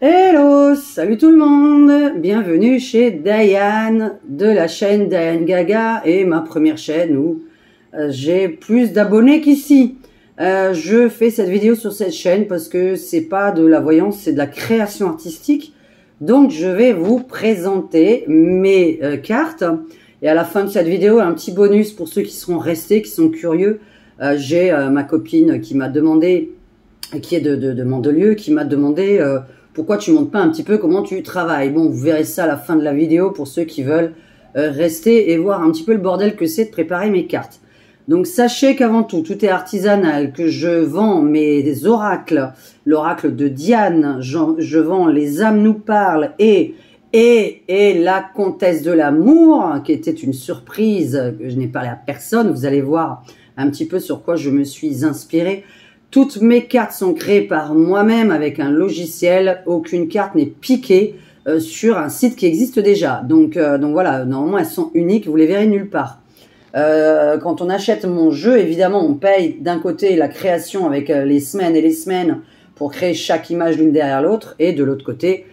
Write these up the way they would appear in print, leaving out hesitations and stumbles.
Hello, salut tout le monde, bienvenue chez Diane de la chaîne Diane Gaga et ma première chaîne où j'ai plus d'abonnés qu'ici. Je fais cette vidéo sur cette chaîne parce que c'est pas de la voyance, c'est de la création artistique. Donc je vais vous présenter mes cartes et à la fin de cette vidéo un petit bonus pour ceux qui seront restés, qui sont curieux. J'ai ma copine qui m'a demandé, qui est de Mandelieu, qui m'a demandé pourquoi tu montres pas un petit peu comment tu travailles. Bon, vous verrez ça à la fin de la vidéo pour ceux qui veulent rester et voir un petit peu le bordel que c'est de préparer mes cartes. Donc sachez qu'avant tout est artisanal, que je vends mes oracles, l'oracle de Diane, je vends Les âmes nous parlent et la comtesse de l'amour, qui était une surprise, que je n'ai parlé à personne. Vous allez voir un petit peu sur quoi je me suis inspirée. Toutes mes cartes sont créées par moi-même avec un logiciel. Aucune carte n'est piquée sur un site qui existe déjà. Donc voilà, normalement elles sont uniques, vous les verrez nulle part. Quand on achète mon jeu, évidemment, on paye d'un côté la création avec les semaines et les semaines pour créer chaque image l'une derrière l'autre. Et de l'autre côté,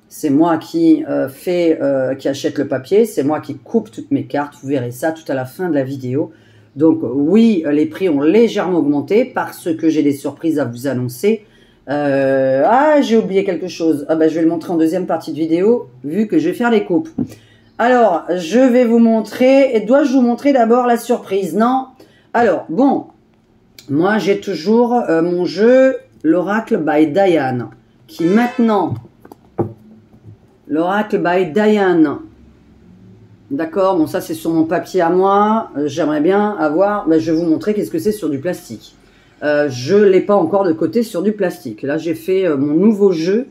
c'est moi qui achète le papier, c'est moi qui coupe toutes mes cartes. Vous verrez ça tout à la fin de la vidéo. Donc oui, les prix ont légèrement augmenté parce que j'ai des surprises à vous annoncer. J'ai oublié quelque chose. Je vais le montrer en deuxième partie de vidéo, vu que je vais faire les coupes. Alors, je vais vous montrer. Et dois-je vous montrer d'abord la surprise? Non. Alors, bon, moi j'ai toujours mon jeu, l'Oracle by Diane, qui maintenant, l'Oracle by Diane. D'accord, bon ça c'est sur mon papier à moi, j'aimerais bien avoir, je vais vous montrer qu'est-ce que c'est sur du plastique. Je ne l'ai pas encore de côté sur du plastique. Là j'ai fait mon nouveau jeu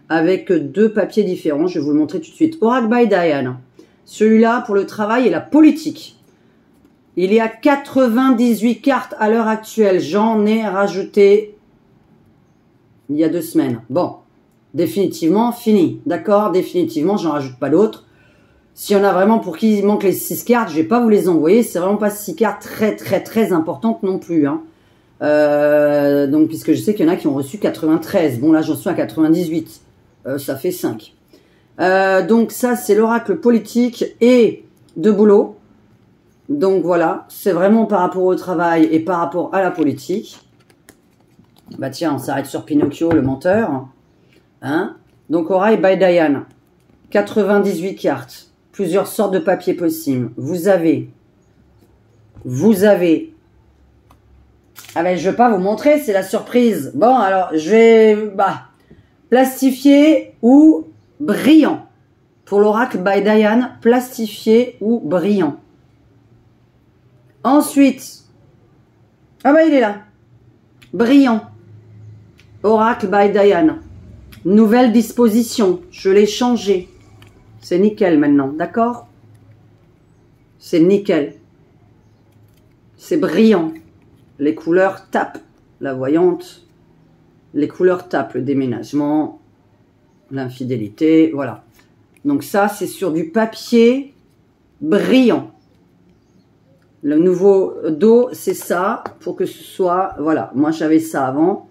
avec deux papiers différents, je vais vous le montrer tout de suite. Oracle by Diane, celui-là pour le travail et la politique. Il y a 98 cartes à l'heure actuelle, j'en ai rajouté il y a 2 semaines. Bon, définitivement fini, d'accord, définitivement j'en rajoute pas d'autres. S'il y en a vraiment pour qui il manque les 6 cartes, je vais pas vous les envoyer. C'est vraiment pas 6 cartes très importantes non plus. Hein. Donc, puisque je sais qu'il y en a qui ont reçu 93. Bon, là, j'en suis à 98. Ça fait 5. Donc, ça, c'est l'oracle politique et de boulot. Donc, voilà. C'est vraiment par rapport au travail et par rapport à la politique. Bah, tiens, on s'arrête sur Pinocchio, le menteur. Hein? Donc, Oracle by Diane. 98 cartes. Plusieurs sortes de papiers possibles. Vous avez. Ah ben, je vais pas vous montrer, c'est la surprise. Bon, alors, je vais, plastifié ou brillant. Pour l'oracle by Diane, plastifié ou brillant. Ensuite, il est là. Brillant. Oracle by Diane. Nouvelle disposition. Je l'ai changé. C'est nickel maintenant, d'accord? C'est nickel. C'est brillant. Les couleurs tapent. La voyante. Les couleurs tapent. Le déménagement. L'infidélité. Voilà. Donc ça, c'est sur du papier brillant. Le nouveau dos, c'est ça. Pour que ce soit... Voilà. Moi, j'avais ça avant.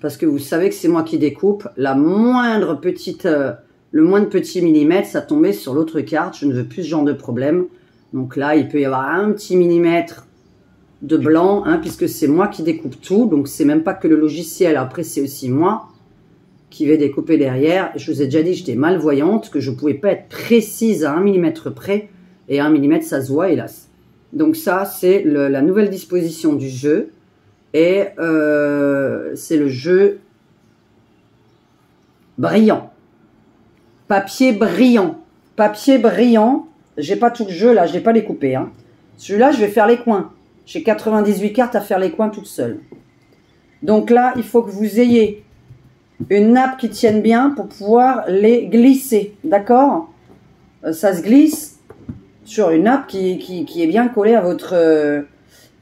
Parce que vous savez que c'est moi qui découpe. La moindre petite... le moins de petits millimètres, ça tombait sur l'autre carte. Je ne veux plus ce genre de problème. Donc là, il peut y avoir un petit millimètre de blanc, hein, puisque c'est moi qui découpe tout. Donc, c'est même pas que le logiciel. Après, c'est aussi moi qui vais découper derrière. Je vous ai déjà dit que j'étais malvoyante, que je ne pouvais pas être précise à 1 millimètre près. Et 1 millimètre, ça se voit, hélas. Donc ça, c'est la nouvelle disposition du jeu. Et c'est le jeu brillant. Papier brillant. Papier brillant. J'ai pas tout le jeu là, je l'ai pas découpé. Hein. Celui-là, je vais faire les coins. J'ai 98 cartes à faire les coins toute seule. Donc là, il faut que vous ayez une nappe qui tienne bien pour pouvoir les glisser. D'accord? Ça se glisse sur une nappe qui est bien collée à votre...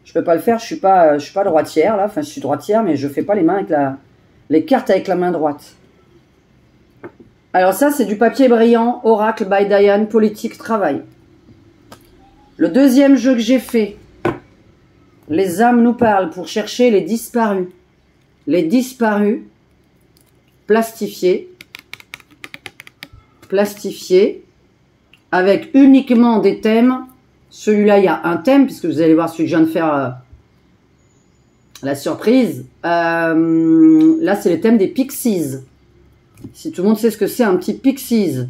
je peux pas le faire, je suis pas droitière là. Enfin, je suis droitière, mais je fais pas les mains avec les cartes avec la main droite. Alors ça, c'est du papier brillant, Oracle by Diane, politique, travail. Le deuxième jeu que j'ai fait, Les âmes nous parlent, pour chercher les disparus. Les disparus, plastifiés. plastifié, avec uniquement des thèmes. Celui-là, il y a un thème, puisque vous allez voir celui que je viens de faire, la surprise. Là, c'est le thème des Pixies. Si tout le monde sait ce que c'est un petit Pixies.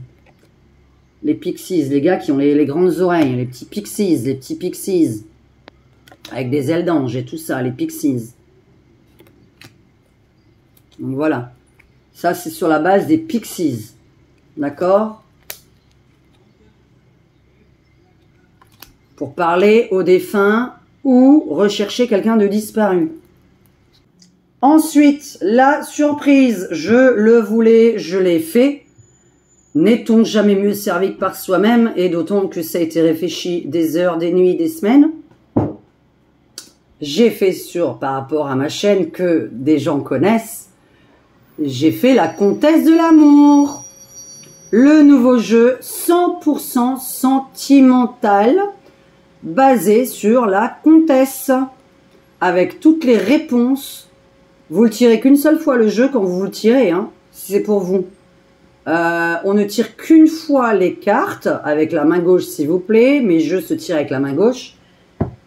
Les Pixies, les gars qui ont les grandes oreilles, les petits Pixies. Avec des ailes d'ange et tout ça, les Pixies. Donc voilà. Ça, c'est sur la base des Pixies. D'accord? Pour parler aux défunts ou rechercher quelqu'un de disparu. Ensuite, la surprise, je le voulais, je l'ai fait. N'est-on jamais mieux servi que par soi-même, et d'autant que ça a été réfléchi des heures, des nuits, des semaines. J'ai fait par rapport à ma chaîne que des gens connaissent, j'ai fait la Comtesse de l'amour. Le nouveau jeu 100% sentimental, basé sur la comtesse, avec toutes les réponses. Vous le tirez qu'une seule fois le jeu quand vous le tirez, hein, si c'est pour vous. On ne tire qu'une fois les cartes, avec la main gauche s'il vous plaît, mes jeux se tirent avec la main gauche.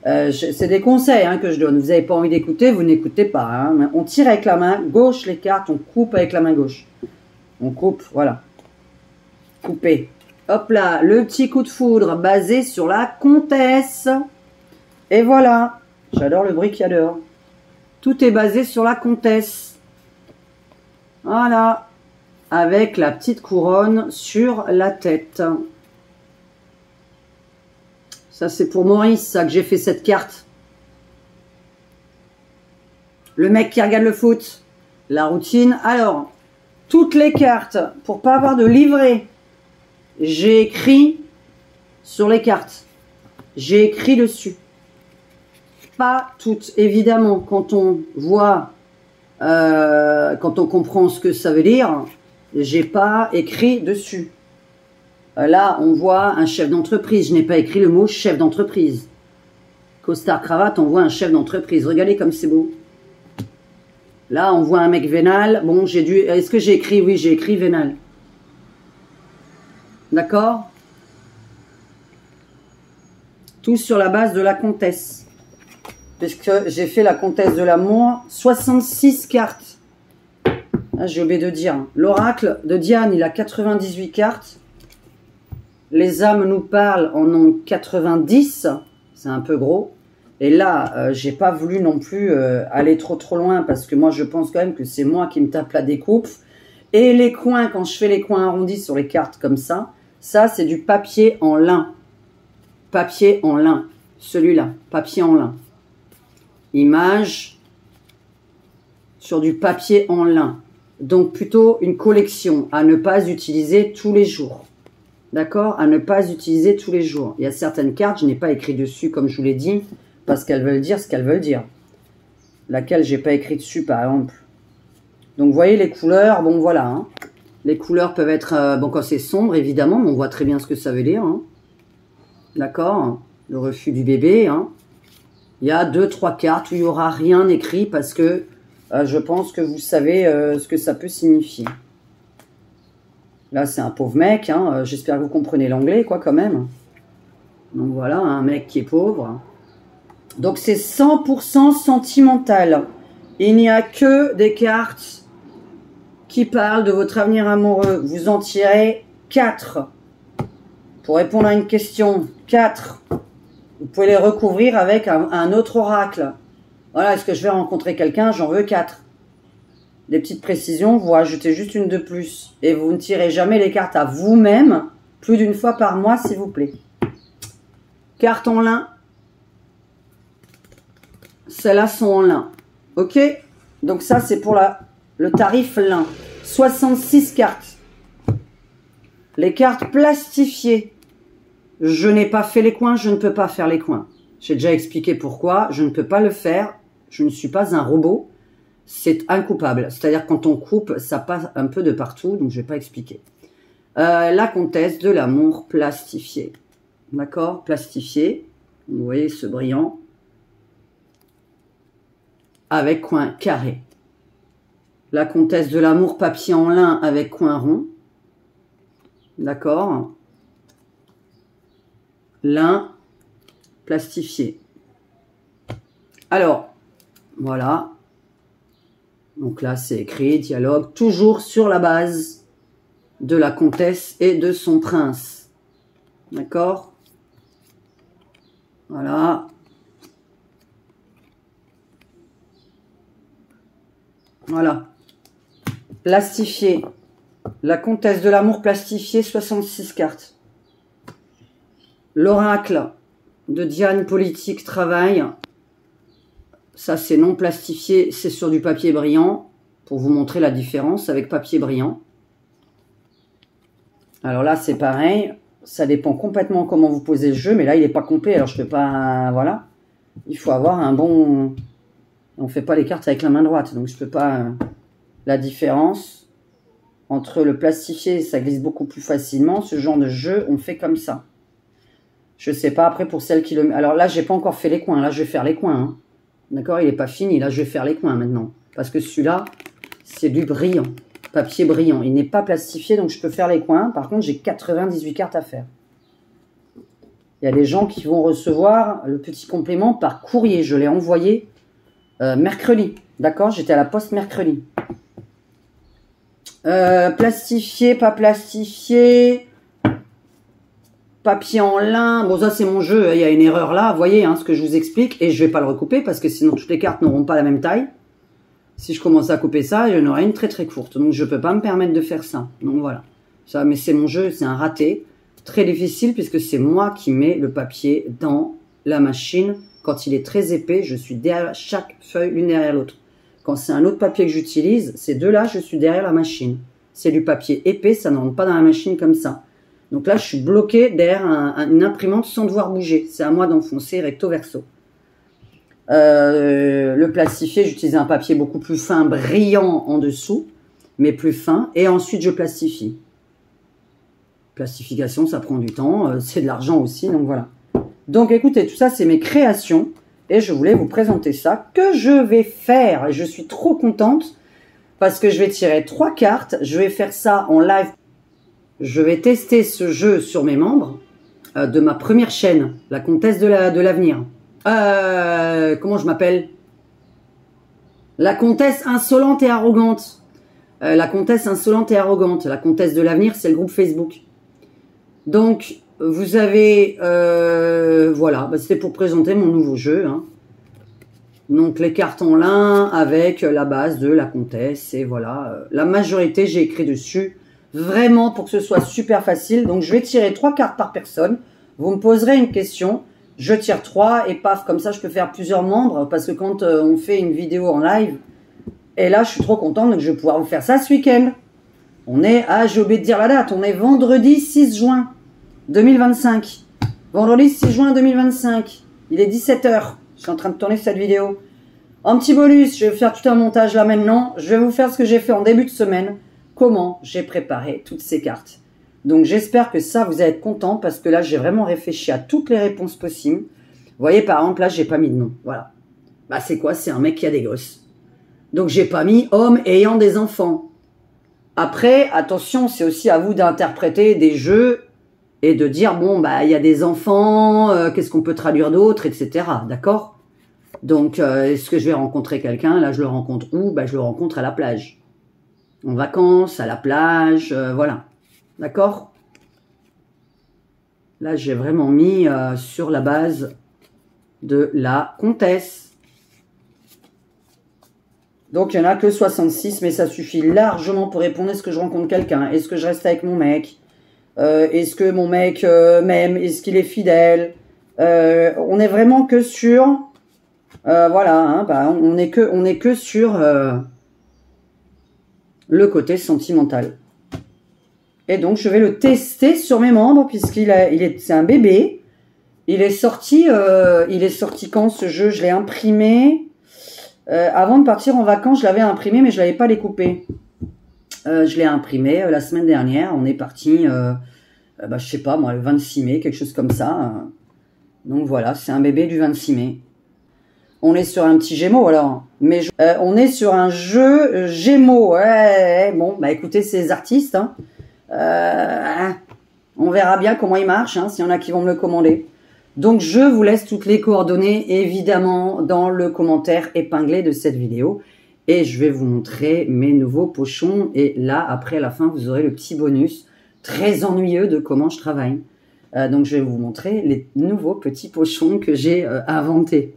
C'est des conseils hein, que je donne, vous n'avez pas envie d'écouter, vous n'écoutez pas. Hein. On tire avec la main gauche les cartes, on coupe avec la main gauche. On coupe, voilà. Couper. Hop là, le petit coup de foudre basé sur la comtesse. Et voilà. J'adore le bruit qu'il y a dehors. Tout est basé sur la comtesse. Voilà. Avec la petite couronne sur la tête. Ça, c'est pour Maurice, ça, que j'ai fait cette carte. Le mec qui regarde le foot. La routine. Alors, toutes les cartes, pour pas avoir de livret, j'ai écrit sur les cartes. J'ai écrit dessus. Pas toutes, évidemment, quand on voit, quand on comprend ce que ça veut dire, j'ai pas écrit dessus. Là, on voit un chef d'entreprise. Je n'ai pas écrit le mot chef d'entreprise. Costard cravate, on voit un chef d'entreprise. Regardez comme c'est beau. Là, on voit un mec vénal. Bon, j'ai dû... Est-ce que j'ai écrit? Oui, j'ai écrit vénal. D'accord? Tout sur la base de la comtesse. Puisque j'ai fait la comtesse de l'amour. 66 cartes. Ah, j'ai oublié de dire. L'oracle de Diane, il a 98 cartes. Les âmes nous parlent en ont 90. C'est un peu gros. Et là, j'ai pas voulu non plus aller trop loin. Parce que moi, je pense quand même que c'est moi qui me tape la découpe. Et les coins, quand je fais les coins arrondis sur les cartes comme ça, c'est du papier en lin. Papier en lin. Celui-là, papier en lin. Image sur du papier en lin. Donc plutôt une collection à ne pas utiliser tous les jours. D'accord? À ne pas utiliser tous les jours. Il y a certaines cartes, je n'ai pas écrit dessus comme je vous l'ai dit, parce qu'elles veulent dire ce qu'elles veulent dire. Laquelle j'ai pas écrit dessus par exemple. Donc vous voyez les couleurs, bon voilà. Hein. Les couleurs peuvent être, bon quand c'est sombre évidemment, mais on voit très bien ce que ça veut dire. Hein. D'accord? Le refus du bébé. Hein. Il y a 2-3 cartes où il n'y aura rien écrit parce que je pense que vous savez ce que ça peut signifier. Là, c'est un pauvre mec. Hein. J'espère que vous comprenez l'anglais, quoi, quand même. Donc voilà, un mec qui est pauvre. Donc c'est 100% sentimental. Il n'y a que des cartes qui parlent de votre avenir amoureux. Vous en tirez 4. Pour répondre à une question, 4. Vous pouvez les recouvrir avec un autre oracle. Voilà, est-ce que je vais rencontrer quelqu'un? J'en veux 4. Des petites précisions, vous rajoutez juste une de plus. Et vous ne tirez jamais les cartes à vous-même, plus d'une fois par mois, s'il vous plaît. Cartes en lin. Celles-là sont en lin. Ok? Donc ça, c'est pour le tarif lin. 66 cartes. Les cartes plastifiées. Je n'ai pas fait les coins, je ne peux pas faire les coins. J'ai déjà expliqué pourquoi. Je ne peux pas le faire. Je ne suis pas un robot. C'est incoupable. C'est-à-dire quand on coupe, ça passe un peu de partout. Donc je ne vais pas expliquer. La comtesse de l'amour plastifié. D'accord? Plastifié. Vous voyez ce brillant. Avec coin carré. La comtesse de l'amour papier en lin avec coin rond. D'accord. Lin plastifié. Alors, voilà. Donc là, c'est écrit, dialogue, toujours sur la base de la comtesse et de son prince. D'accord? Voilà. Voilà. Plastifié. La comtesse de l'amour plastifié, 66 cartes. L'oracle de Diane, politique, travail. Ça, c'est non plastifié, c'est sur du papier brillant. Pour vous montrer la différence avec papier brillant. Alors là, c'est pareil. Ça dépend complètement comment vous posez le jeu. Mais là, il n'est pas complet. Alors, je ne peux pas... Voilà. Il faut avoir un bon... On ne fait pas les cartes avec la main droite. Donc, je ne peux pas... La différence entre le plastifié, ça glisse beaucoup plus facilement. Ce genre de jeu, on fait comme ça. Je ne sais pas. Après, pour celles qui le... Alors là, j'ai pas encore fait les coins. Là, je vais faire les coins. Hein. D'accord? Il n'est pas fini. Là, je vais faire les coins maintenant. Parce que celui-là, c'est du brillant. Papier brillant. Il n'est pas plastifié, donc je peux faire les coins. Par contre, j'ai 98 cartes à faire. Il y a des gens qui vont recevoir le petit complément par courrier. Je l'ai envoyé mercredi. D'accord? J'étais à la poste mercredi. Plastifié, pas plastifié. Papier en lin. Bon, ça, c'est mon jeu. Il y a une erreur là. Vous voyez ce que je vous explique. Et je ne vais pas le recouper parce que sinon, toutes les cartes n'auront pas la même taille. Si je commence à couper ça, il y en aura une très très courte. Donc, je ne peux pas me permettre de faire ça. Donc, voilà. Ça, mais c'est mon jeu. C'est un raté. Très difficile puisque c'est moi qui mets le papier dans la machine. Quand il est très épais, je suis derrière chaque feuille l'une derrière l'autre. Quand c'est un autre papier que j'utilise, ces deux-là, je suis derrière la machine. C'est du papier épais, ça ne rentre pas dans la machine comme ça. Donc là, je suis bloqué derrière une imprimante sans devoir bouger. C'est à moi d'enfoncer recto verso. Le plastifié, j'utilise un papier beaucoup plus fin, brillant en dessous, mais plus fin. Et ensuite, je plastifie. Plastification, ça prend du temps. C'est de l'argent aussi, donc voilà. Donc écoutez, tout ça, c'est mes créations. Et je voulais vous présenter ça, que je vais faire. Et je suis trop contente parce que je vais tirer 3 cartes. Je vais faire ça en live. Je vais tester ce jeu sur mes membres de ma première chaîne, la comtesse de l'avenir. Comment je m'appelle? La comtesse insolente et arrogante. La comtesse insolente et arrogante. La comtesse de l'avenir, c'est le groupe Facebook. Donc, vous avez... voilà, c'était pour présenter mon nouveau jeu. Hein. Donc, les cartes en lin avec la base de la comtesse. Et voilà, la majorité, j'ai écrit dessus. Vraiment pour que ce soit super facile. Donc, je vais tirer 3 cartes par personne. Vous me poserez une question. Je tire 3 et paf, comme ça, je peux faire plusieurs membres. Parce que quand on fait une vidéo en live, et là, je suis trop contente. Donc, je vais pouvoir vous faire ça ce week-end. On est, j'ai oublié de dire la date. On est vendredi 6 juin 2025. Vendredi 6 juin 2025. Il est 17 h. Je suis en train de tourner cette vidéo. En petit bonus, je vais faire tout un montage là maintenant. Je vais vous faire ce que j'ai fait en début de semaine. Comment j'ai préparé toutes ces cartes. Donc j'espère que ça, vous allez être content parce que là, j'ai vraiment réfléchi à toutes les réponses possibles. Vous voyez, par exemple, là, j'ai pas mis de nom. Voilà. Bah, c'est quoi? C'est un mec qui a des gosses. Donc, j'ai pas mis homme ayant des enfants. Après, attention, c'est aussi à vous d'interpréter des jeux et de dire, bon, bah, il y a des enfants, qu'est-ce qu'on peut traduire d'autre, etc. D'accord? Donc, est-ce que je vais rencontrer quelqu'un? Là, je le rencontre où? Bah, je le rencontre à la plage. En vacances, à la plage, voilà. D'accord? Là, j'ai vraiment mis sur la base de la comtesse. Donc, il n'y en a que 66, mais ça suffit largement pour répondre. Est-ce que je rencontre quelqu'un? Est-ce que je reste avec mon mec? Est-ce que mon mec m'aime? Est-ce qu'il est fidèle? On est vraiment que sur... voilà, hein, bah, on est que sur le côté sentimental. Et donc, je vais le tester sur mes membres, c'est un bébé. Il est sorti quand ce jeu? Je l'ai imprimé. Avant de partir en vacances, je l'avais imprimé, mais je ne l'avais pas découpé. Je l'ai imprimé la semaine dernière. On est parti, je sais pas moi, le 26 mai, quelque chose comme ça. Donc voilà, c'est un bébé du 26 mai. On est sur un petit Gémeaux alors. Mais on est sur un jeu Gémeaux. Ouais, bon, bah écoutez, c'est les artistes. Hein. On verra bien comment il marche, hein, s'il y en a qui vont me le commander. Donc, je vous laisse toutes les coordonnées, évidemment, dans le commentaire épinglé de cette vidéo. Et je vais vous montrer mes nouveaux pochons. Et là, après, à la fin, vous aurez le petit bonus très ennuyeux de comment je travaille. Donc, je vais vous montrer les nouveaux petits pochons que j'ai inventés.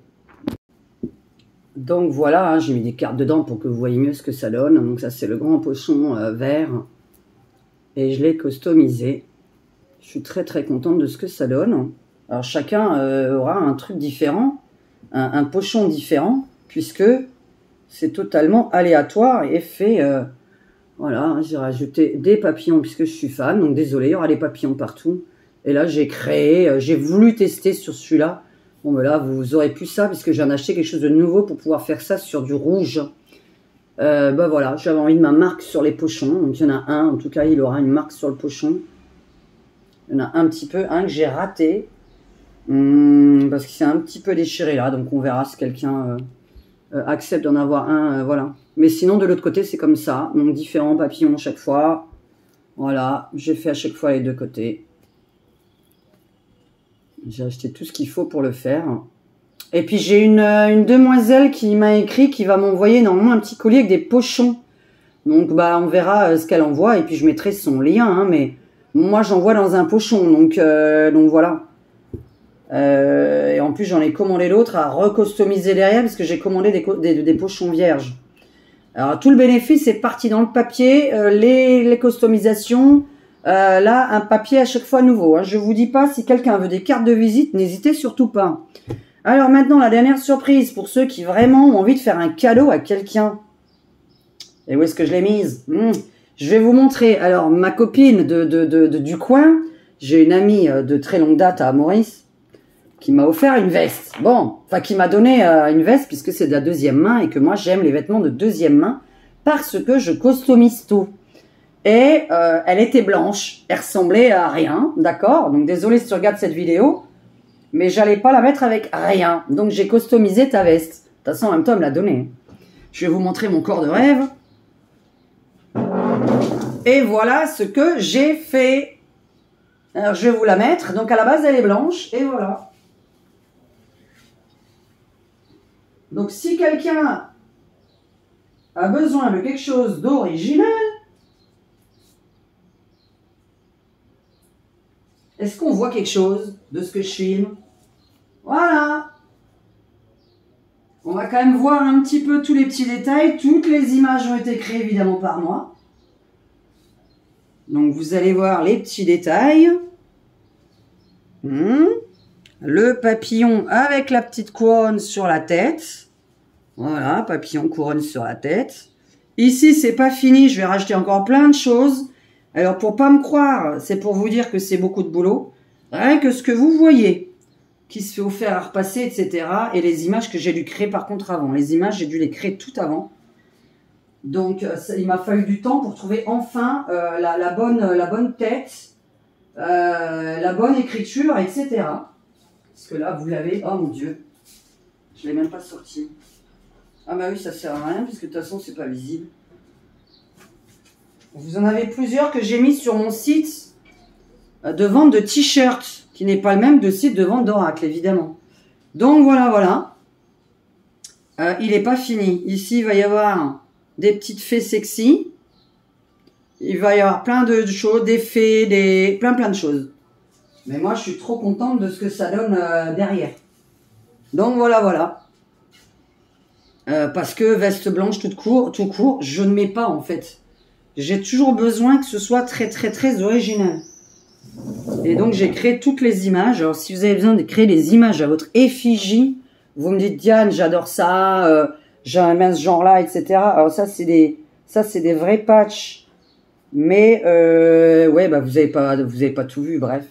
Donc, voilà, hein, j'ai mis des cartes dedans pour que vous voyez mieux ce que ça donne. Donc, ça, c'est le grand pochon vert. Et je l'ai customisé. Je suis très, très contente de ce que ça donne. Alors, chacun aura un truc différent, un pochon différent, puisque c'est totalement aléatoire et fait... voilà, j'ai rajouté des papillons, puisque je suis fan. Donc, désolé, il y aura des papillons partout. Et là, j'ai créé, j'ai voulu tester sur celui-là. Bon, ben là, vous aurez plus ça, puisque j'en ai acheté quelque chose de nouveau pour pouvoir faire ça sur du rouge. Ben voilà, j'avais envie de ma marque sur les pochons. Donc, il y en a un, en tout cas, il aura une marque sur le pochon. Il y en a un petit peu, un que j'ai raté. Parce qu'il s'est un petit peu déchiré là. Donc, on verra si quelqu'un accepte d'en avoir un. Voilà. Mais sinon, de l'autre côté, c'est comme ça. Donc, différents papillons chaque fois. Voilà, j'ai fait à chaque fois les deux côtés. J'ai acheté tout ce qu'il faut pour le faire. Et puis, j'ai une demoiselle qui m'a écrit qui va m'envoyer normalement un petit collier avec des pochons. Donc, bah, on verra ce qu'elle envoie. Et puis, je mettrai son lien. Hein, mais moi, j'envoie dans un pochon. Donc voilà. Et en plus, j'en ai commandé d'autres à recustomiser derrière parce que j'ai commandé des pochons vierges. Alors, tout le bénéfice est parti dans le papier, les customisations. Là, un papier à chaque fois nouveau. Hein. Je vous dis pas, si quelqu'un veut des cartes de visite, n'hésitez surtout pas. Alors maintenant, la dernière surprise pour ceux qui vraiment ont envie de faire un cadeau à quelqu'un. Et où est-ce que je l'ai mise? Je vais vous montrer. Alors, ma copine du coin, j'ai une amie de très longue date à Maurice, qui m'a offert une veste. Bon, enfin qui m'a donné une veste puisque c'est de la deuxième main et que moi j'aime les vêtements de deuxième main parce que je customise tout. Et elle était blanche, elle ressemblait à rien, d'accord? Donc désolé si tu regardes cette vidéo, mais j'allais pas la mettre avec rien. Donc j'ai customisé ta veste. De toute façon, en même temps, elle me l'a donnée. Je vais vous montrer mon corps de rêve. Et voilà ce que j'ai fait. Alors je vais vous la mettre. Donc à la base, elle est blanche et voilà. Donc, si quelqu'un a besoin de quelque chose d'original, est-ce qu'on voit quelque chose de ce que je filme? Voilà. On va quand même voir un petit peu tous les petits détails. Toutes les images ont été créées évidemment par moi. Donc, vous allez voir les petits détails. Le papillon avec la petite couronne sur la tête. Voilà, papillon, couronne sur la tête. Ici, c'est pas fini, je vais rajouter encore plein de choses. Alors, pour pas me croire, c'est pour vous dire que c'est beaucoup de boulot. Rien que ce que vous voyez, qui se fait offert à repasser, etc. Et les images que j'ai dû créer par contre avant. Les images, j'ai dû les créer tout avant. Donc, il m'a fallu du temps pour trouver enfin la bonne tête, la bonne écriture, etc. Parce que là, vous l'avez... Oh mon Dieu, je l'ai même pas sorti. Ah bah oui, ça sert à rien, puisque de toute façon, c'est pas visible. Vous en avez plusieurs que j'ai mis sur mon site de vente de t-shirts, qui n'est pas le même de site de vente d'Oracle, évidemment. Donc voilà, voilà. Il n'est pas fini. Ici, il va y avoir des petites fées sexy. Il va y avoir plein de choses, des fées, plein de choses. Mais moi, je suis trop contente de ce que ça donne derrière. Donc voilà, voilà. Parce que veste blanche tout court, je ne mets pas en fait. J'ai toujours besoin que ce soit très très très original. Et donc j'ai créé toutes les images. Alors si vous avez besoin de créer des images à votre effigie, vous me dites Diane, j'adore ça, j'aime bien ce genre-là, etc. Alors ça c'est des vrais patchs. Mais ouais, bah vous avez pas tout vu, bref.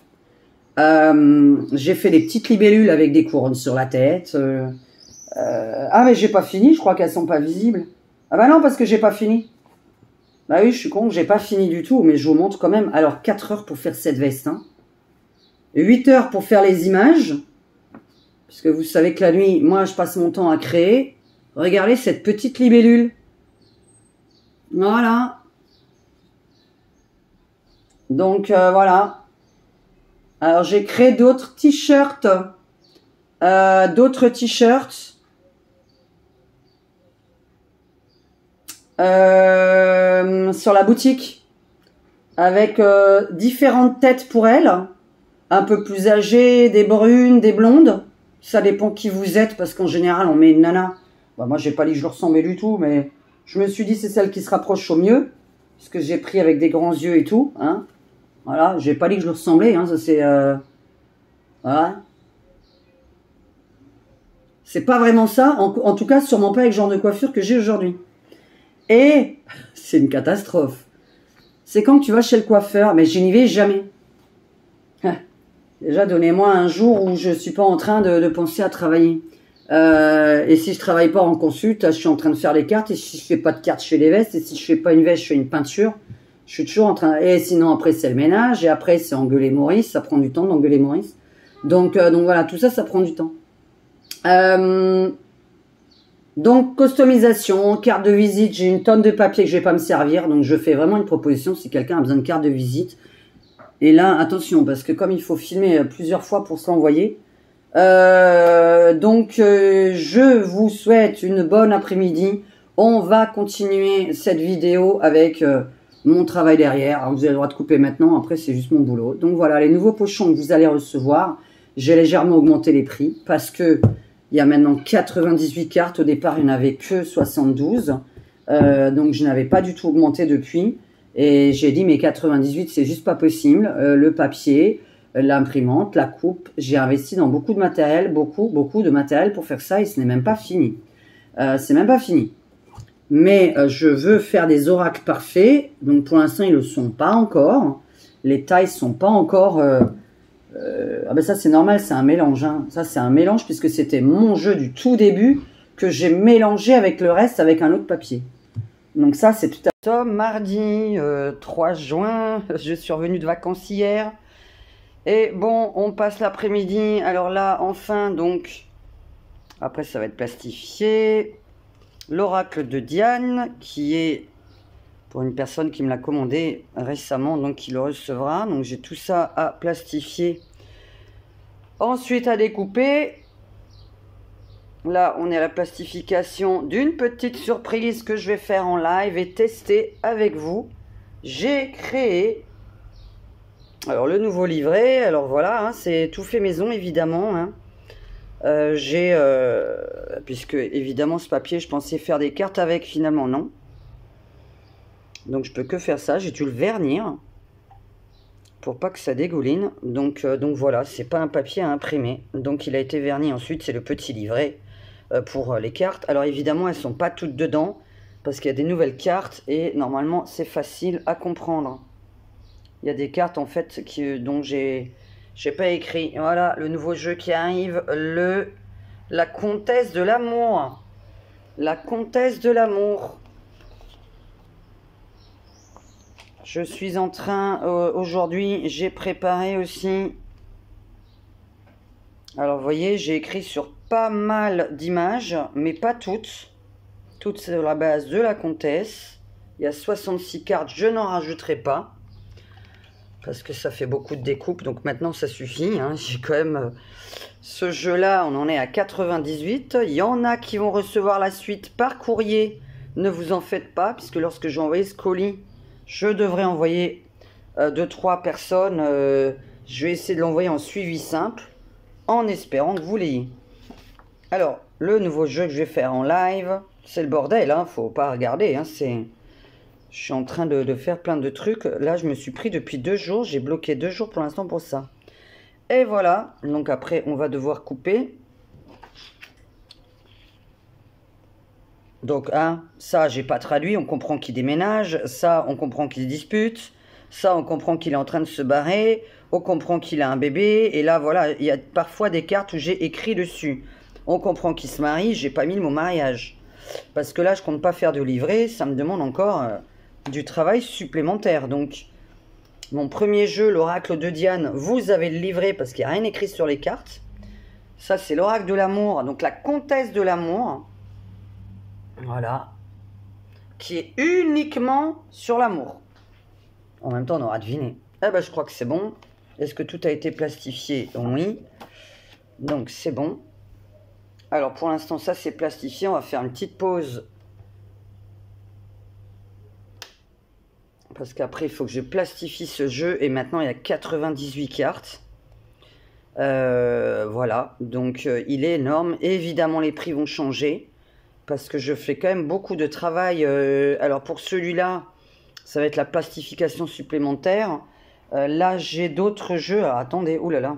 J'ai fait des petites libellules avec des couronnes sur la tête. Ah mais j'ai pas fini, je crois qu'elles sont pas visibles. Ah bah non, parce que j'ai pas fini. Bah oui, je suis con, j'ai pas fini du tout, mais je vous montre quand même. Alors 4 heures pour faire cette veste, hein. 8 heures pour faire les images, puisque vous savez que la nuit, moi je passe mon temps à créer. Regardez cette petite libellule. Voilà. Donc voilà. Alors, j'ai créé d'autres t-shirts. Sur la boutique. Avec différentes têtes pour elles. Un peu plus âgées, des brunes, des blondes. Ça dépend qui vous êtes, parce qu'en général, on met une nana. Bah, moi, j'ai pas dit que je ressemblais du tout, mais je me suis dit c'est celle qui se rapproche au mieux. Parce que j'ai pris avec des grands yeux et tout. Hein. Voilà, j'ai pas dit que je ressemblais. Hein, ça c'est... voilà. C'est pas vraiment ça. En tout cas, sûrement pas avec le genre de coiffure que j'ai aujourd'hui. Et c'est une catastrophe. C'est quand tu vas chez le coiffeur, mais je n'y vais jamais. Déjà, donnez-moi un jour où je suis pas en train de penser à travailler. Et si je travaille pas en consulte, je suis en train de faire les cartes. Et si je fais pas de cartes, je fais les vestes. Et si je fais pas une veste, je fais une peinture. Je suis toujours en train... Et sinon, après, c'est le ménage. Et après, c'est engueuler Maurice. Ça prend du temps d'engueuler Maurice. Donc voilà, tout ça, ça prend du temps. Donc, customisation, carte de visite. J'ai une tonne de papier que je vais pas me servir. Donc, je fais vraiment une proposition si quelqu'un a besoin de carte de visite. Et là, attention, parce que comme il faut filmer plusieurs fois pour se l'envoyer. Je vous souhaite une bonne après-midi. On va continuer cette vidéo avec mon travail derrière. Alors, vous avez le droit de couper maintenant. Après, c'est juste mon boulot. Donc, voilà, les nouveaux pochons que vous allez recevoir. J'ai légèrement augmenté les prix parce que il y a maintenant 98 cartes. Au départ, il n'y en avait que 72. Donc, je n'avais pas du tout augmenté depuis. Et j'ai dit, mais 98, c'est juste pas possible. Le papier, l'imprimante, la coupe. J'ai investi dans beaucoup de matériel, beaucoup de matériel pour faire ça. Et ce n'est même pas fini. C'est même pas fini. Mais je veux faire des oracles parfaits. Donc, pour l'instant, ils ne le sont pas encore. Les tailles sont pas encore... ah ben ça c'est normal, c'est un mélange. Hein. Ça c'est un mélange puisque c'était mon jeu du tout début que j'ai mélangé avec le reste avec un autre papier. Donc ça c'est tout à fait. Mardi 3 juin, je suis revenu de vacances hier. Et bon, on passe l'après-midi. Alors là, enfin donc, après ça va être plastifié. L'oracle de Diane qui est... pour une personne qui me l'a commandé récemment, donc il le recevra. Donc j'ai tout ça à plastifier. Ensuite à découper. Là, on est à la plastification d'une petite surprise que je vais faire en live et tester avec vous. J'ai créé alors le nouveau livret. Alors voilà, hein, c'est tout fait maison évidemment. Hein. Puisque évidemment ce papier, je pensais faire des cartes avec, finalement non. Donc je peux que faire ça, j'ai dû le vernir pour pas que ça dégouline. Donc voilà, c'est pas un papier à imprimer. Donc il a été verni ensuite, c'est le petit livret pour les cartes. Alors évidemment, elles sont pas toutes dedans parce qu'il y a des nouvelles cartes et normalement c'est facile à comprendre. Il y a des cartes en fait dont j'ai pas écrit. Voilà, le nouveau jeu qui arrive, la comtesse de l'amour. La comtesse de l'amour. Je suis en train, aujourd'hui, j'ai préparé aussi, alors vous voyez, j'ai écrit sur pas mal d'images, mais pas toutes. Toutes sur la base de la comtesse. Il y a 66 cartes, je n'en rajouterai pas. Parce que ça fait beaucoup de découpes, donc maintenant ça suffit. Hein. J'ai quand même, ce jeu-là, on en est à 98. Il y en a qui vont recevoir la suite par courrier. Ne vous en faites pas, puisque lorsque j'ai envoyé ce colis, je devrais envoyer 2-3 personnes. Je vais essayer de l'envoyer en suivi simple, en espérant que vous l'ayez. Alors, le nouveau jeu que je vais faire en live, c'est le bordel, hein, faut pas regarder. Hein, je suis en train de faire plein de trucs. Là, je me suis pris depuis 2 jours. J'ai bloqué 2 jours pour l'instant pour ça. Et voilà. Donc après, on va devoir couper. Donc, hein, ça, j'ai pas traduit. On comprend qu'il déménage. Ça, on comprend qu'il se dispute. Ça, on comprend qu'il est en train de se barrer. On comprend qu'il a un bébé. Et là, voilà, il y a parfois des cartes où j'ai écrit dessus. On comprend qu'il se marie. J'ai pas mis le mot mariage. Parce que là, je compte pas faire de livret. Ça me demande encore du travail supplémentaire. Donc, mon premier jeu, l'oracle de Diane, vous avez le livret parce qu'il n'y a rien écrit sur les cartes. Ça, c'est l'oracle de l'amour. Donc, la comtesse de l'amour. Voilà. Qui est uniquement sur l'amour. En même temps, on aura deviné. Eh ben, je crois que c'est bon. Est-ce que tout a été plastifié? Oui. Donc c'est bon. Alors pour l'instant ça c'est plastifié. On va faire une petite pause. Parce qu'après il faut que je plastifie ce jeu. Et maintenant il y a 98 cartes. Voilà. Donc il est énorme. Évidemment les prix vont changer. Parce que je fais quand même beaucoup de travail. Alors pour celui-là, ça va être la plastification supplémentaire. Là, j'ai d'autres jeux. Alors, attendez, oulala.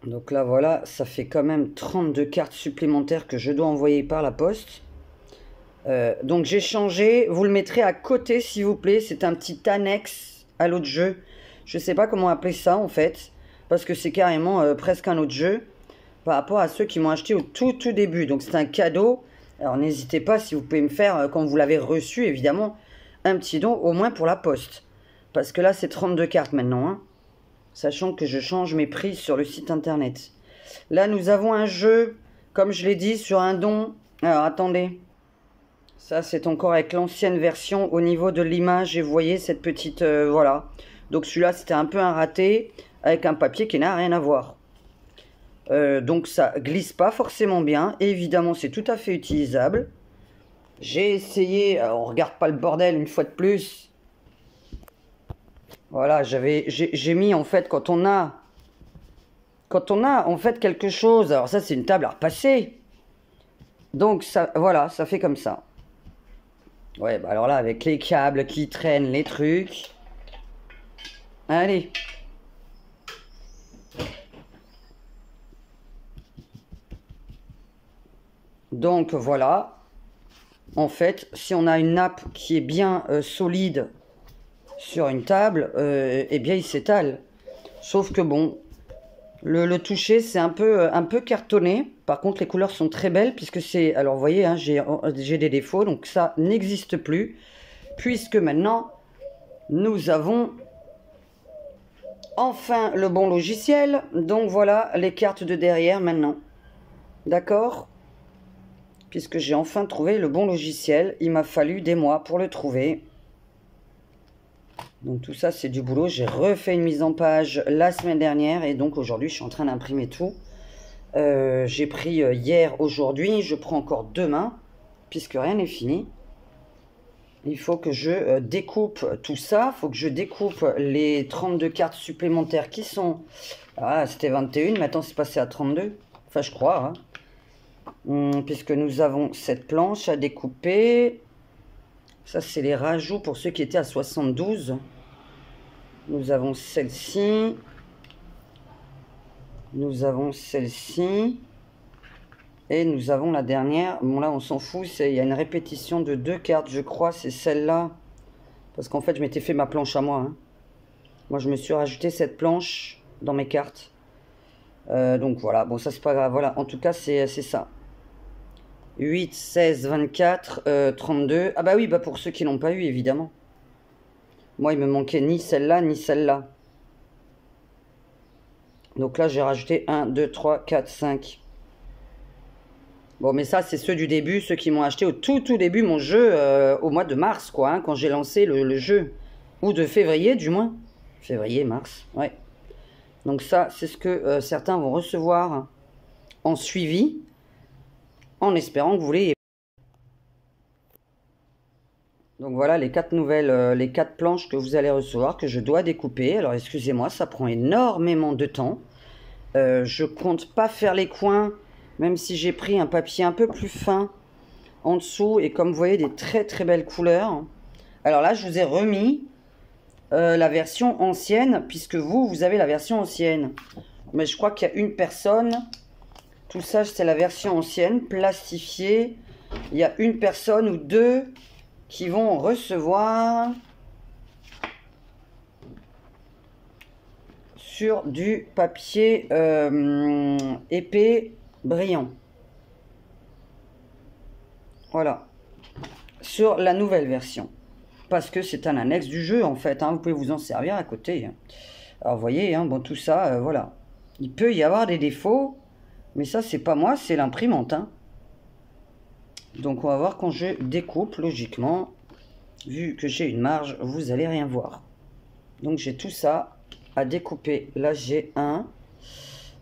Donc là, voilà, ça fait quand même 32 cartes supplémentaires que je dois envoyer par la poste. Donc j'ai changé. Vous le mettrez à côté, s'il vous plaît. C'est un petit annexe à l'autre jeu. Je ne sais pas comment appeler ça, en fait. Parce que c'est carrément presque un autre jeu. Par rapport à ceux qui m'ont acheté au tout début. Donc c'est un cadeau. Alors n'hésitez pas, si vous pouvez me faire, quand vous l'avez reçu, évidemment, un petit don, au moins pour la poste. Parce que là, c'est 32 cartes maintenant. Hein, sachant que je change mes prix sur le site internet. Là, nous avons un jeu, comme je l'ai dit, sur un don. Alors, attendez. Ça, c'est encore avec l'ancienne version au niveau de l'image. Et vous voyez cette petite... voilà. Donc, celui-là, c'était un peu un raté, avec un papier qui n'a rien à voir. Donc, ça glisse pas forcément bien. Et évidemment, c'est tout à fait utilisable. J'ai essayé... Alors, on regarde pas le bordel une fois de plus. Voilà, j'ai mis en fait quand on a en fait quelque chose. Alors ça c'est une table à repasser. Donc ça, voilà, ça fait comme ça. Ouais, bah alors là avec les câbles qui traînent, les trucs. Allez. Donc voilà. En fait, si on a une nappe qui est bien solide sur une table, eh bien il s'étale. Sauf que bon, le toucher c'est un peu cartonné. Par contre les couleurs sont très belles puisque c'est... Alors vous voyez, hein, j'ai des défauts, donc ça n'existe plus. Puisque maintenant, nous avons enfin le bon logiciel. Donc voilà les cartes de derrière maintenant. D'accord? Puisque j'ai enfin trouvé le bon logiciel. Il m'a fallu des mois pour le trouver. Donc tout ça c'est du boulot, j'ai refait une mise en page la semaine dernière et donc aujourd'hui je suis en train d'imprimer tout. J'ai pris hier, aujourd'hui, je prends encore demain puisque rien n'est fini. Il faut que je découpe tout ça, il faut que je découpe les 32 cartes supplémentaires qui sont... Ah c'était 21, maintenant c'est passé à 32, enfin je crois. Hein. Puisque nous avons cette planche à découper. Ça c'est les rajouts pour ceux qui étaient à 72. Nous avons celle-ci. Nous avons celle-ci. Et nous avons la dernière. Bon là on s'en fout. Il y a une répétition de 2 cartes je crois. C'est celle-là. Parce qu'en fait je m'étais fait ma planche à moi. Hein. Moi je me suis rajouté cette planche dans mes cartes. Donc voilà. Bon ça c'est pas grave. Voilà. En tout cas c'est ça. 8, 16, 24, 32. Ah bah oui, bah pour ceux qui n'ont pas eu évidemment. Moi, il me manquait ni celle-là, ni celle-là. Donc là, j'ai rajouté 1, 2, 3, 4, 5. Bon, mais ça, c'est ceux du début, ceux qui m'ont acheté au tout début mon jeu au mois de mars, quoi, hein, quand j'ai lancé le jeu. Ou de février, du moins. Février, mars, ouais. Donc ça, c'est ce que certains vont recevoir en suivi, en espérant que vous l'ayez. Donc voilà les 4 nouvelles, les 4 planches que vous allez recevoir, que je dois découper. Alors excusez-moi, ça prend énormément de temps. Je compte pas faire les coins, même si j'ai pris un papier un peu plus fin en dessous. Et comme vous voyez, des très belles couleurs. Alors là, je vous ai remis la version ancienne, puisque vous avez la version ancienne. Mais je crois qu'il y a une personne. Tout ça, c'est la version ancienne, plastifiée. Il y a une personne ou deux qui vont recevoir sur du papier épais brillant. Voilà. Sur la nouvelle version. Parce que c'est un annexe du jeu en fait. Hein, vous pouvez vous en servir à côté. Alors vous voyez, hein, bon tout ça, voilà. Il peut y avoir des défauts. Mais ça c'est pas moi, c'est l'imprimante. Hein. Donc on va voir quand je découpe, logiquement, vu que j'ai une marge, vous allez rien voir. Donc j'ai tout ça à découper. Là j'ai un,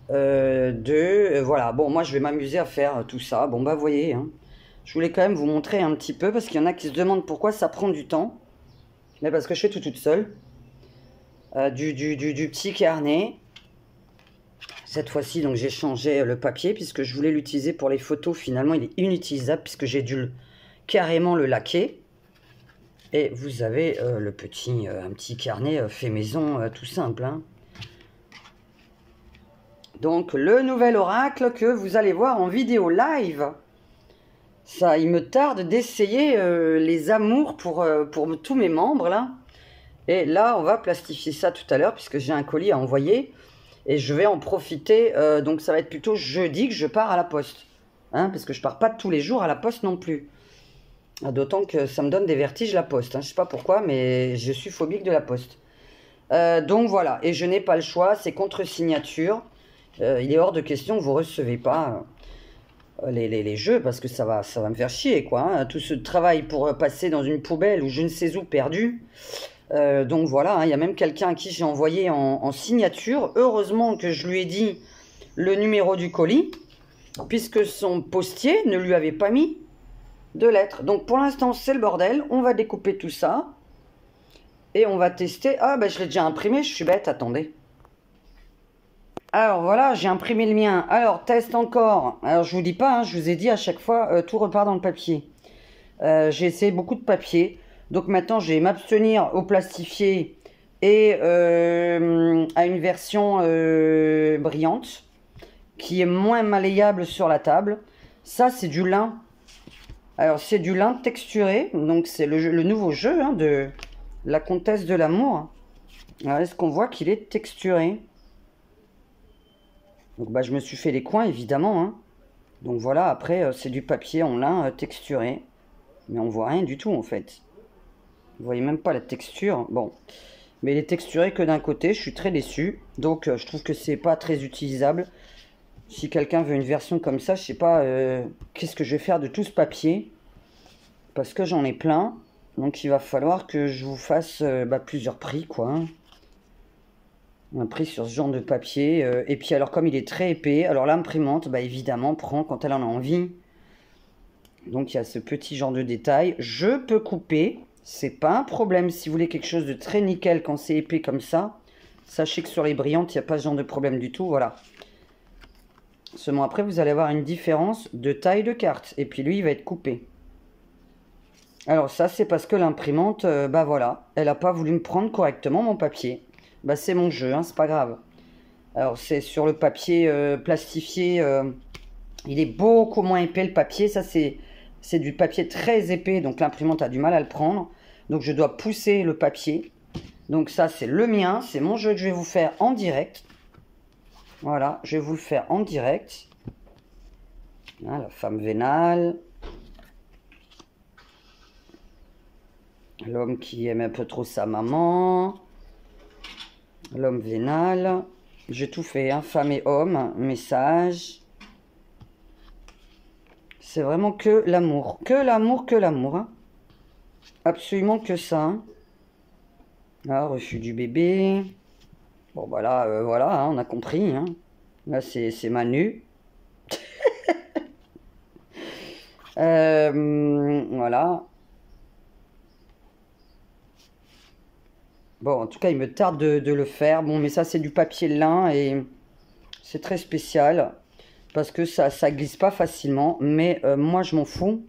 deux, voilà. Bon, moi je vais m'amuser à faire tout ça. Bon bah vous voyez, hein. Je voulais quand même vous montrer un petit peu parce qu'il y en a qui se demandent pourquoi ça prend du temps. Mais parce que je fais tout toute seule. Du petit carnet. Cette fois-ci, donc j'ai changé le papier puisque je voulais l'utiliser pour les photos. Finalement, il est inutilisable puisque j'ai dû carrément le laquer. Et vous avez un petit carnet fait maison, tout simple, hein. Donc, le nouvel oracle que vous allez voir en vidéo live. Ça, il me tarde d'essayer les amours pour tous mes membres, là. Et là, on va plastifier ça tout à l'heure puisque j'ai un colis à envoyer. Et je vais en profiter. Donc, ça va être plutôt jeudi que je pars à la poste. Hein, parce que je pars pas tous les jours à la poste non plus. D'autant que ça me donne des vertiges la poste. Hein. Je sais pas pourquoi, mais je suis phobique de la poste. Donc voilà. Et je n'ai pas le choix. C'est contre signature. Il est hors de question que vous ne recevez pas les jeux parce que ça va me faire chier, quoi. Hein. Tout ce travail pour passer dans une poubelle ou je ne sais où perdu. Donc voilà. Hein. Il y a même quelqu'un à qui j'ai envoyé en signature. Heureusement que je lui ai dit le numéro du colis puisque son postier ne lui avait pas mis de lettres. Donc pour l'instant c'est le bordel. On va découper tout ça et on va tester. Ah ben je l'ai déjà imprimé, je suis bête, attendez. Alors voilà, j'ai imprimé le mien. Alors test encore. Alors je vous dis pas, hein, je vous ai dit à chaque fois tout repart dans le papier. J'ai essayé beaucoup de papier. Donc maintenant je vais m'abstenir au plastifié et à une version brillante qui est moins malléable sur la table. Ça c'est du lin. Alors, c'est du lin texturé. Donc, c'est le nouveau jeu, hein, de la comtesse de l'amour. Alors, est-ce qu'on voit qu'il est texturé? Donc, bah, je me suis fait les coins, évidemment. Hein. Donc, voilà. Après, c'est du papier en lin texturé. Mais on voit rien du tout, en fait. Vous voyez même pas la texture. Bon. Mais il est texturé que d'un côté. Je suis très déçu. Donc, je trouve que c'est pas très utilisable. Si quelqu'un veut une version comme ça, je sais pas qu'est-ce que je vais faire de tout ce papier. Parce que j'en ai plein. Donc il va falloir que je vous fasse plusieurs prix, quoi. Un prix sur ce genre de papier. Et puis alors comme il est très épais, alors l'imprimante, évidemment, prend quand elle en a envie. Donc il y a ce petit genre de détail. Je peux couper. C'est pas un problème si vous voulez quelque chose de très nickel quand c'est épais comme ça. Sachez que sur les brillantes, il n'y a pas ce genre de problème du tout. Voilà. Seulement après, vous allez avoir une différence de taille de carte. Et puis lui, il va être coupé. Alors ça, c'est parce que l'imprimante, voilà, elle n'a pas voulu me prendre correctement mon papier. C'est mon jeu, hein, c'est pas grave. Alors c'est sur le papier plastifié, il est beaucoup moins épais le papier. Ça, c'est du papier très épais, donc l'imprimante a du mal à le prendre. Donc je dois pousser le papier. Donc ça, c'est le mien, c'est mon jeu que je vais vous faire en direct. Voilà, je vais vous le faire en direct. Hein, la femme vénale. L'homme qui aime un peu trop sa maman. L'homme vénal. J'ai tout fait, hein, femme et homme. Message. C'est vraiment que l'amour. Que l'amour, que l'amour. Hein. Absolument que ça. Hein. Ah, refus du bébé. Bon, voilà, hein, on a compris. Hein. Là, c'est Manu. Voilà. Bon, en tout cas, il me tarde de le faire. Bon, mais ça, c'est du papier lin et c'est très spécial parce que ça glisse pas facilement. Mais moi, je m'en fous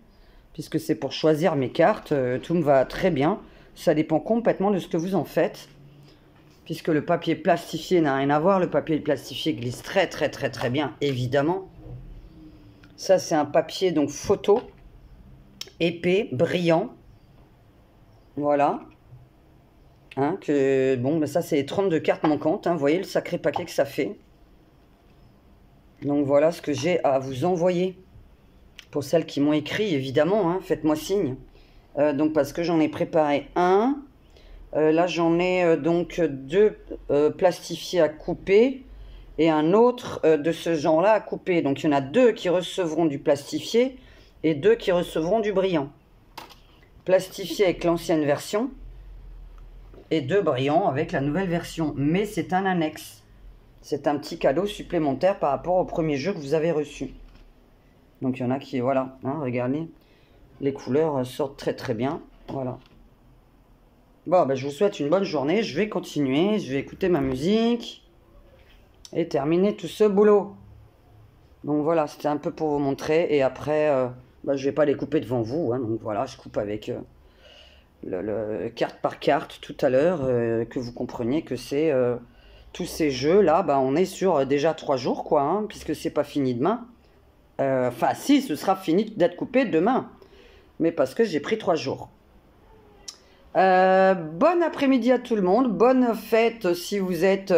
puisque c'est pour choisir mes cartes. Tout me va très bien. Ça dépend complètement de ce que vous en faites. Puisque le papier plastifié n'a rien à voir. Le papier plastifié glisse très bien, évidemment. Ça, c'est un papier donc photo, épais, brillant. Voilà. Hein, ça, c'est les 32 cartes manquantes. Hein, vous voyez le sacré paquet que ça fait. Donc, voilà ce que j'ai à vous envoyer. Pour celles qui m'ont écrit, évidemment, hein, faites-moi signe. Donc, parce que j'en ai préparé un. Là, j'en ai donc deux plastifiés à couper et un autre de ce genre-là à couper. Donc, il y en a deux qui recevront du plastifié et deux qui recevront du brillant. Plastifié avec l'ancienne version. et 2 brillants avec la nouvelle version. Mais c'est un annexe. C'est un petit cadeau supplémentaire par rapport au premier jeu que vous avez reçu. Donc il y en a qui, voilà, hein, regardez, les couleurs sortent très très bien. Voilà. Bon, ben, je vous souhaite une bonne journée. Je vais continuer, je vais écouter ma musique et terminer tout ce boulot. Donc voilà, c'était un peu pour vous montrer. Et après, ben, je vais pas les couper devant vous. Hein, donc voilà, je coupe avec le carte par carte tout à l'heure, que vous compreniez que c'est tous ces jeux là. Ben, on est sur déjà 3 jours, quoi, hein, puisque c'est pas fini demain. Enfin, si, ce sera fini d'être coupé demain, mais parce que j'ai pris 3 jours. Bon après-midi à tout le monde, bonne fête si vous êtes...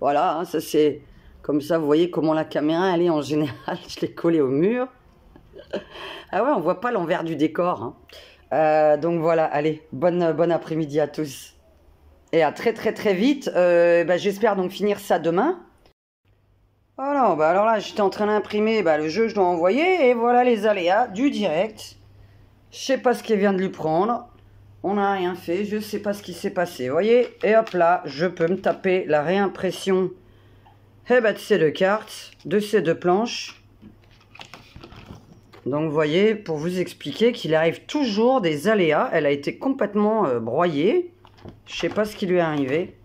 voilà, hein, ça c'est... Comme ça, vous voyez comment la caméra, elle est en général, je l'ai collée au mur. Ah ouais, on voit pas l'envers du décor. Hein. Donc voilà, allez, bon après-midi à tous. Et à très très très vite. Bah, j'espère donc finir ça demain. Voilà, bah alors là, j'étais en train d'imprimer le jeu que je dois envoyer. Et voilà les aléas du direct. Je sais pas ce qui vient de lui prendre. On n'a rien fait, je sais pas ce qui s'est passé. Vous voyez? Et hop là, je peux me taper la réimpression de ces 2 cartes, de ces 2 planches. Donc vous voyez, pour vous expliquer qu'il arrive toujours des aléas. Elle a été complètement broyée. Je sais pas ce qui lui est arrivé.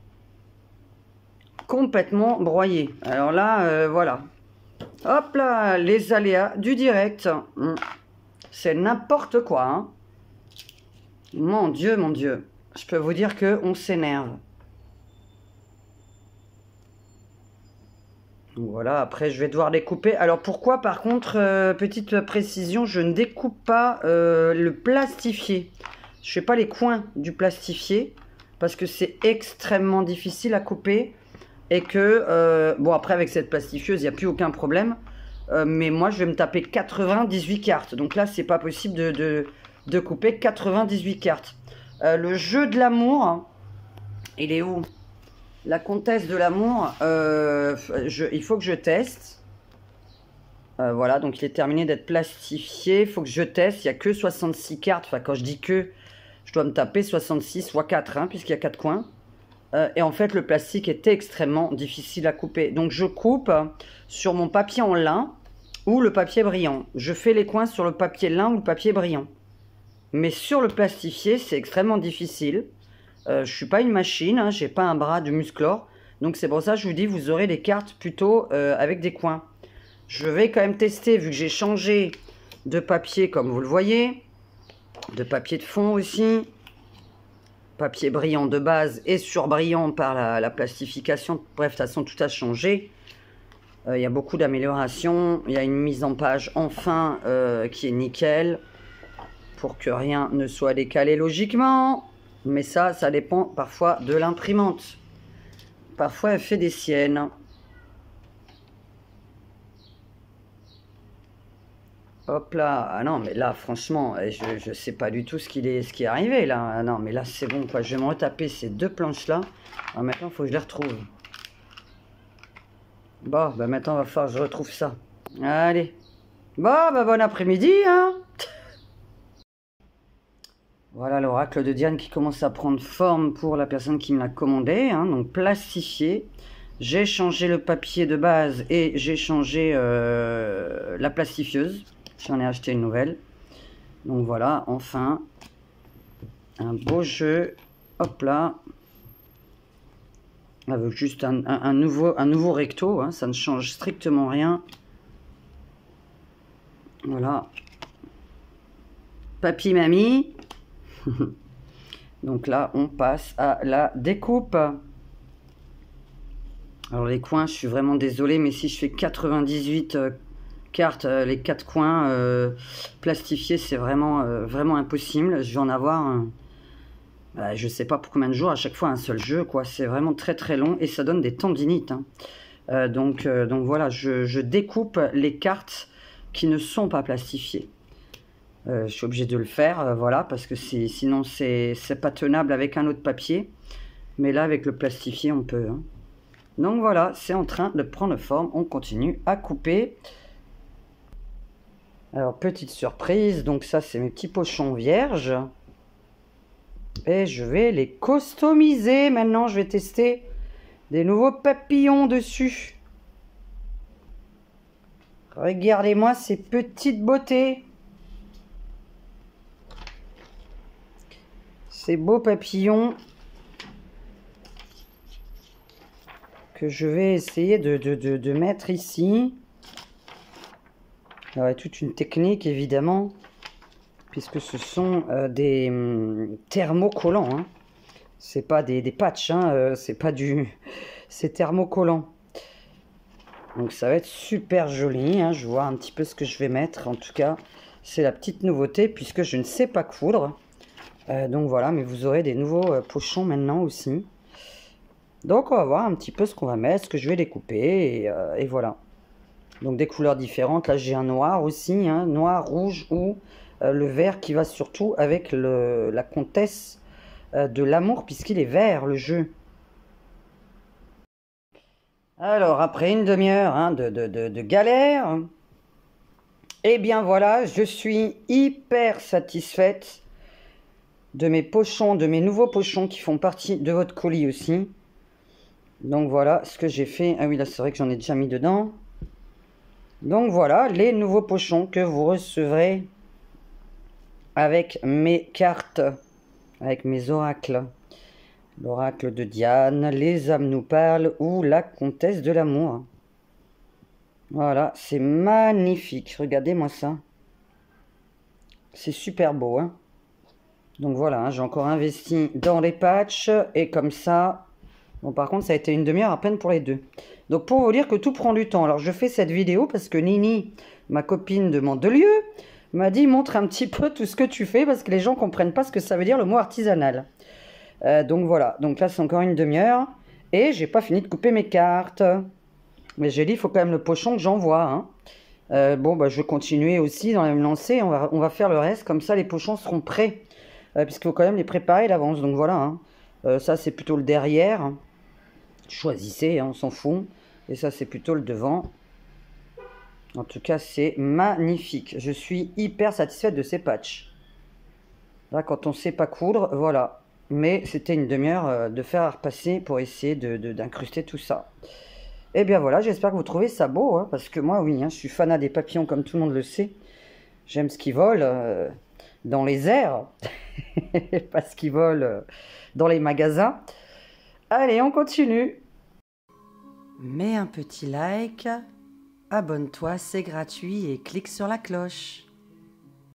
Complètement broyée. Alors là, voilà. Hop là, les aléas du direct. C'est n'importe quoi, hein. Mon Dieu, mon Dieu. Je peux vous dire qu'on s'énerve. Voilà, après je vais devoir découper. Alors pourquoi, par contre, petite précision, je ne découpe pas le plastifié. Je fais pas les coins du plastifié parce que c'est extrêmement difficile à couper et que, bon, après avec cette plastifieuse, il n'y a plus aucun problème. Mais moi, je vais me taper 98 cartes. Donc là, c'est pas possible de couper 98 cartes. Le jeu de l'amour, hein, il est où? La comtesse de l'amour, il faut que je teste. Voilà, donc il est terminé d'être plastifié. Il faut que je teste. Il n'y a que 66 cartes. Enfin, quand je dis que, je dois me taper 66 fois 4, hein, puisqu'il y a 4 coins. Et en fait, le plastique est extrêmement difficile à couper. Donc, je coupe sur mon papier en lin ou le papier brillant. Je fais les coins sur le papier lin ou le papier brillant. Mais sur le plastifié, c'est extrêmement difficile. Je suis pas une machine, hein, j'ai pas un bras de musclore. Donc c'est pour ça que je vous dis, vous aurez des cartes plutôt avec des coins. Je vais quand même tester, vu que j'ai changé de papier, comme vous le voyez. De papier de fond aussi. Papier brillant de base et surbrillant par la plastification. Bref, de toute façon, tout a changé. Il y a beaucoup d'améliorations. Il y a une mise en page enfin qui est nickel. Pour que rien ne soit décalé logiquement. Mais ça dépend parfois de l'imprimante. Parfois, elle fait des siennes. Hop là. Ah non, mais là, franchement, je sais pas du tout ce qui est arrivé, là. Ah non, mais là, c'est bon, quoi. Je vais me retaper ces 2 planches-là. Alors maintenant, il faut que je les retrouve. Bon, bah maintenant, il va falloir que je retrouve ça. Allez. Bon, bah bon après-midi, hein. Voilà l'oracle de Diane qui commence à prendre forme pour la personne qui me l'a commandé. Hein, donc plastifié. J'ai changé le papier de base et j'ai changé la plastifieuse. J'en ai acheté une nouvelle. Donc voilà, enfin, un beau jeu. Hop là. Avec juste un nouveau recto. Hein, ça ne change strictement rien. Voilà. Papy mamie. Donc là, on passe à la découpe. Alors les coins, je suis vraiment désolée, mais si je fais 98 cartes, les 4 coins plastifiés, c'est vraiment, vraiment impossible. Je vais en avoir, je sais pas pour combien de jours, à chaque fois un seul jeu, quoi. C'est vraiment très très long et ça donne des tendinites. Hein. Donc voilà, je découpe les cartes qui ne sont pas plastifiées. Je suis obligé de le faire, voilà, parce que sinon c'est pas tenable avec un autre papier. Mais là, avec le plastifié, on peut. Hein. Donc voilà, c'est en train de prendre forme. On continue à couper. Alors, petite surprise. Donc ça, c'est mes petits pochons vierges. Et je vais les customiser. Maintenant, je vais tester des nouveaux papillons dessus. Regardez-moi ces petites beautés. Ces beaux papillons que je vais essayer de mettre ici. Il y aurait toute une technique, évidemment, puisque ce sont des thermocollants. Hein. C'est pas des patchs, hein, c'est pas du... c'est thermocollant. Donc ça va être super joli, hein. Je vois un petit peu ce que je vais mettre. En tout cas, c'est la petite nouveauté, puisque je ne sais pas coudre. Donc voilà, mais vous aurez des nouveaux pochons maintenant aussi. Donc on va voir un petit peu ce qu'on va mettre, ce que je vais découper, et voilà. Donc des couleurs différentes. Là j'ai un noir aussi, hein, noir, rouge ou le vert qui va surtout avec la comtesse de l'amour, puisqu'il est vert le jeu. Alors après une demi-heure hein, de galère, et bien voilà, je suis hyper satisfaite de mes pochons, de mes nouveaux pochons qui font partie de votre colis aussi. Donc voilà ce que j'ai fait. Ah oui, là c'est vrai que j'en ai déjà mis dedans. Donc voilà les nouveaux pochons que vous recevrez avec mes cartes, avec mes oracles. L'oracle de Diane, les âmes nous parlent ou la comtesse de l'amour. Voilà, c'est magnifique. Regardez-moi ça. C'est super beau, hein. Donc voilà, hein, j'ai encore investi dans les patchs et comme ça... Bon, par contre, ça a été une demi-heure à peine pour les deux. Donc, pour vous dire que tout prend du temps. Alors, je fais cette vidéo parce que Nini, ma copine de Mandelieu, m'a dit, montre un petit peu tout ce que tu fais parce que les gens ne comprennent pas ce que ça veut dire le mot artisanal. Donc, voilà. Donc là, c'est encore une demi-heure. Et j'ai pas fini de couper mes cartes. Mais j'ai dit, il faut quand même le pochon que j'envoie. Hein. Bon, bah, je vais continuer aussi dans la même lancée. On va faire le reste. Comme ça, les pochons seront prêts. Puisqu'il faut quand même les préparer d'avance. Donc, voilà. Hein. Ça, c'est plutôt le derrière. Choisissez, hein, on s'en fout. Et ça, c'est plutôt le devant. En tout cas, c'est magnifique. Je suis hyper satisfaite de ces patchs. Là, quand on ne sait pas coudre, voilà. Mais c'était une demi-heure de fer à repasser pour essayer d'incruster tout ça. Et bien voilà, j'espère que vous trouvez ça beau. Hein, parce que moi, oui, hein, je suis fanat des papillons comme tout le monde le sait. J'aime ce qui vole dans les airs. Pas ce qui vole dans les magasins. Allez, on continue. Mets un petit like, abonne-toi, c'est gratuit et clique sur la cloche.